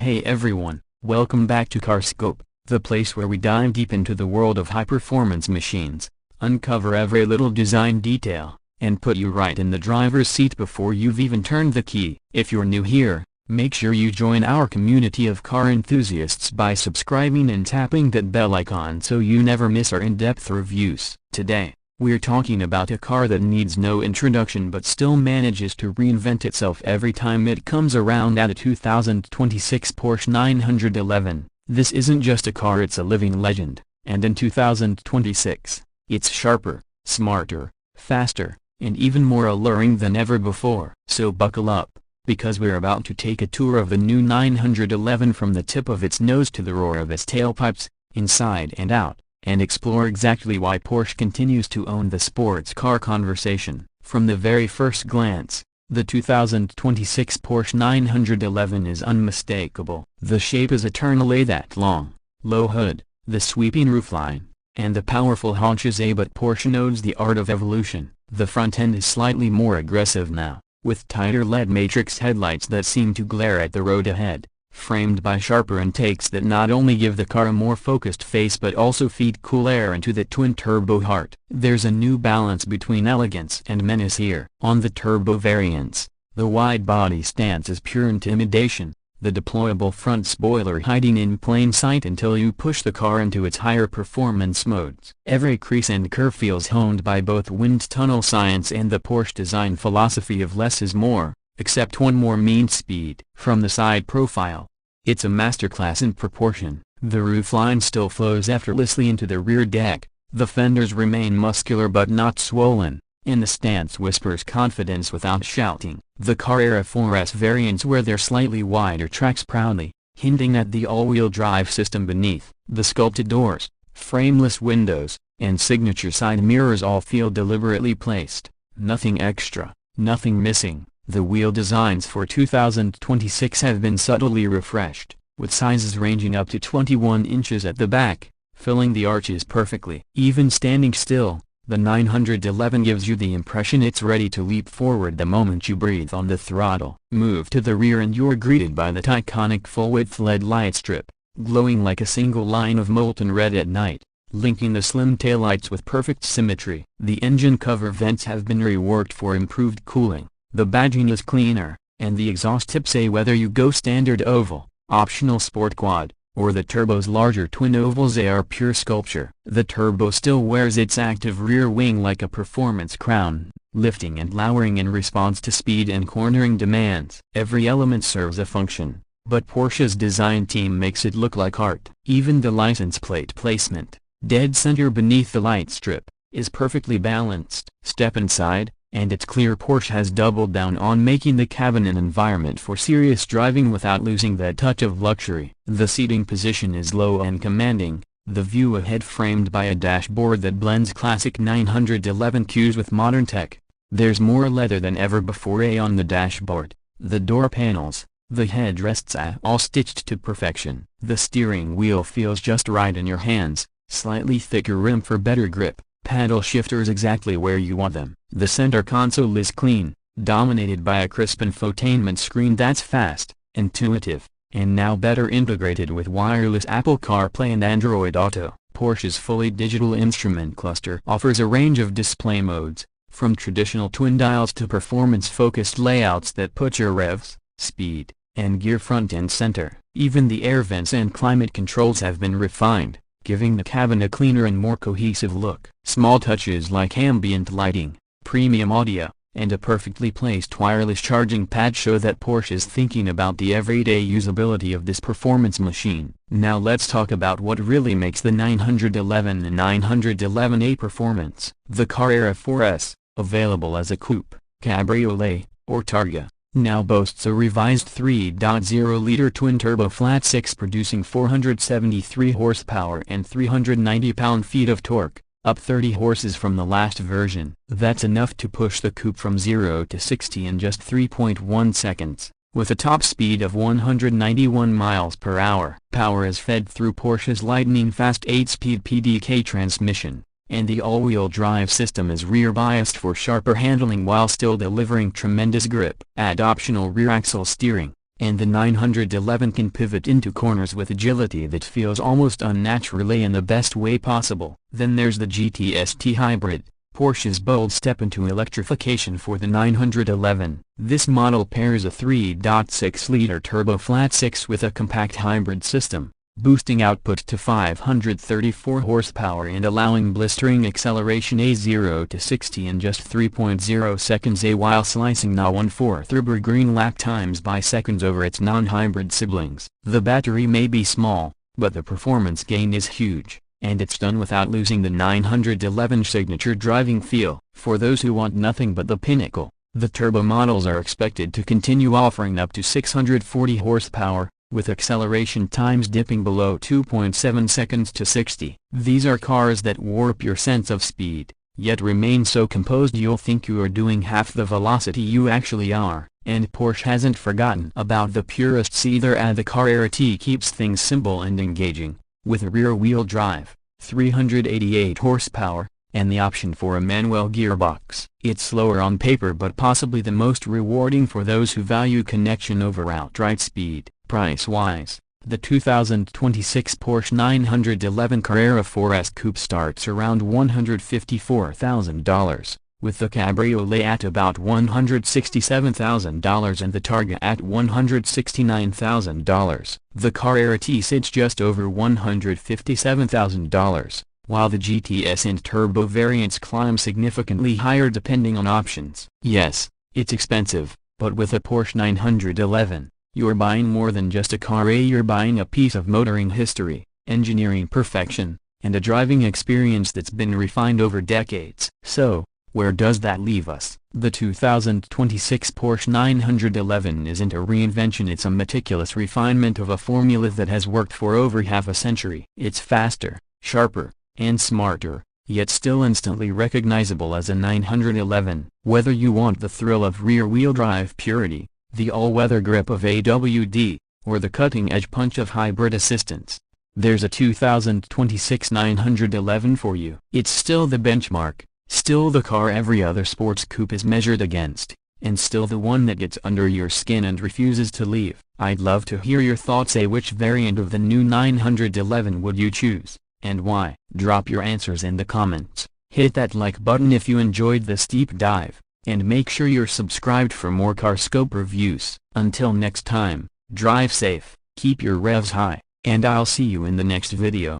Hey everyone, welcome back to Carscope, the place where we dive deep into the world of high-performance machines, uncover every little design detail, and put you right in the driver's seat before you've even turned the key. If you're new here, make sure you join our community of car enthusiasts by subscribing and tapping that bell icon so you never miss our in-depth reviews. Today, we're talking about a car that needs no introduction but still manages to reinvent itself every time it comes around, at a 2026 Porsche 911. This isn't just a car, it's a living legend, and in 2026, it's sharper, smarter, faster, and even more alluring than ever before. So buckle up, because we're about to take a tour of the new 911 from the tip of its nose to the roar of its tailpipes, inside and out, and explore exactly why Porsche continues to own the sports car conversation. From the very first glance, the 2026 Porsche 911 is unmistakable. The shape is eternally that long, low hood, the sweeping roofline, and the powerful haunches. But Porsche knows the art of evolution. The front end is slightly more aggressive now, with tighter LED matrix headlights that seem to glare at the road ahead, framed by sharper intakes that not only give the car a more focused face but also feed cool air into the twin-turbo heart. There's a new balance between elegance and menace here. On the turbo variants, the wide-body stance is pure intimidation, the deployable front spoiler hiding in plain sight until you push the car into its higher performance modes. Every crease and curve feels honed by both wind tunnel science and the Porsche design philosophy of less is more, except one more means speed. From the side profile, it's a masterclass in proportion. The roofline still flows effortlessly into the rear deck, the fenders remain muscular but not swollen, and the stance whispers confidence without shouting. The Carrera 4S variants wear their slightly wider tracks proudly, hinting at the all-wheel drive system beneath. The sculpted doors, frameless windows, and signature side mirrors all feel deliberately placed. Nothing extra, nothing missing. The wheel designs for 2026 have been subtly refreshed, with sizes ranging up to 21 inches at the back, filling the arches perfectly. Even standing still, the 911 gives you the impression it's ready to leap forward the moment you breathe on the throttle. Move to the rear and you're greeted by the iconic full-width LED light strip, glowing like a single line of molten red at night, linking the slim taillights with perfect symmetry. The engine cover vents have been reworked for improved cooling. The badging is cleaner, and the exhaust tips say whether you go standard oval, optional sport quad, or the turbo's larger twin ovals, they are pure sculpture. The turbo still wears its active rear wing like a performance crown, lifting and lowering in response to speed and cornering demands. Every element serves a function, but Porsche's design team makes it look like art. Even the license plate placement, dead center beneath the light strip, is perfectly balanced. Step inside, and it's clear Porsche has doubled down on making the cabin an environment for serious driving without losing that touch of luxury. The seating position is low and commanding, the view ahead framed by a dashboard that blends classic 911 cues with modern tech. There's more leather than ever before on the dashboard, the door panels, the headrests are all stitched to perfection. The steering wheel feels just right in your hands, slightly thicker rim for better grip, paddle shifters exactly where you want them. The center console is clean, dominated by a crisp infotainment screen that's fast, intuitive, and now better integrated with wireless Apple CarPlay and Android Auto. Porsche's fully digital instrument cluster offers a range of display modes, from traditional twin dials to performance-focused layouts that put your revs, speed, and gear front and center. Even the air vents and climate controls have been refined, giving the cabin a cleaner and more cohesive look. Small touches like ambient lighting, premium audio, and a perfectly placed wireless charging pad show that Porsche is thinking about the everyday usability of this performance machine. Now let's talk about what really makes the 911 and 911A performance. The Carrera 4S, available as a coupe, cabriolet, or targa, now boasts a revised 3.0-liter twin-turbo flat-six producing 473 horsepower and 390 pound-feet of torque, up 30 horses from the last version. That's enough to push the coupe from 0 to 60 in just 3.1 seconds, with a top speed of 191 miles per hour. Power is fed through Porsche's lightning-fast 8-speed PDK transmission, and the all-wheel drive system is rear-biased for sharper handling while still delivering tremendous grip. Add optional rear axle steering, and the 911 can pivot into corners with agility that feels almost unnaturally in the best way possible. Then there's the GTS T-Hybrid, Porsche's bold step into electrification for the 911. This model pairs a 3.6-liter turbo flat-six with a compact hybrid system, boosting output to 534 horsepower and allowing blistering acceleration a 0 to 60 in just 3.0 seconds while slicing na 1/4 Nürburgring lap times by seconds over its non-hybrid siblings. The battery may be small, but the performance gain is huge, and it's done without losing the 911 signature driving feel. For those who want nothing but the pinnacle, the turbo models are expected to continue offering up to 640 horsepower, with acceleration times dipping below 2.7 seconds to 60. These are cars that warp your sense of speed, yet remain so composed you'll think you are doing half the velocity you actually are. And Porsche hasn't forgotten about the purists either, as the Carrera T keeps things simple and engaging, with a rear-wheel drive, 388 horsepower, and the option for a manual gearbox. It's slower on paper but possibly the most rewarding for those who value connection over outright speed. Price-wise, the 2026 Porsche 911 Carrera 4S Coupe starts around $154,000, with the Cabriolet at about $167,000 and the Targa at $169,000. The Carrera T sits just over $157,000, while the GTS and turbo variants climb significantly higher depending on options. Yes, it's expensive, but with a Porsche 911, you're buying more than just a car. You're buying a piece of motoring history, engineering perfection, and a driving experience that's been refined over decades. So, where does that leave us? The 2026 Porsche 911 isn't a reinvention, it's a meticulous refinement of a formula that has worked for over half a century. It's faster, sharper, and smarter, yet still instantly recognizable as a 911. Whether you want the thrill of rear-wheel drive purity, the all-weather grip of AWD, or the cutting-edge punch of hybrid assistance, there's a 2026 911 for you. It's still the benchmark, still the car every other sports coupe is measured against, and still the one that gets under your skin and refuses to leave. I'd love to hear your thoughts. Which variant of the new 911 would you choose, and why? Drop your answers in the comments, hit that like button if you enjoyed this deep dive, and make sure you're subscribed for more CarScope reviews. Until next time, drive safe, keep your revs high, and I'll see you in the next video.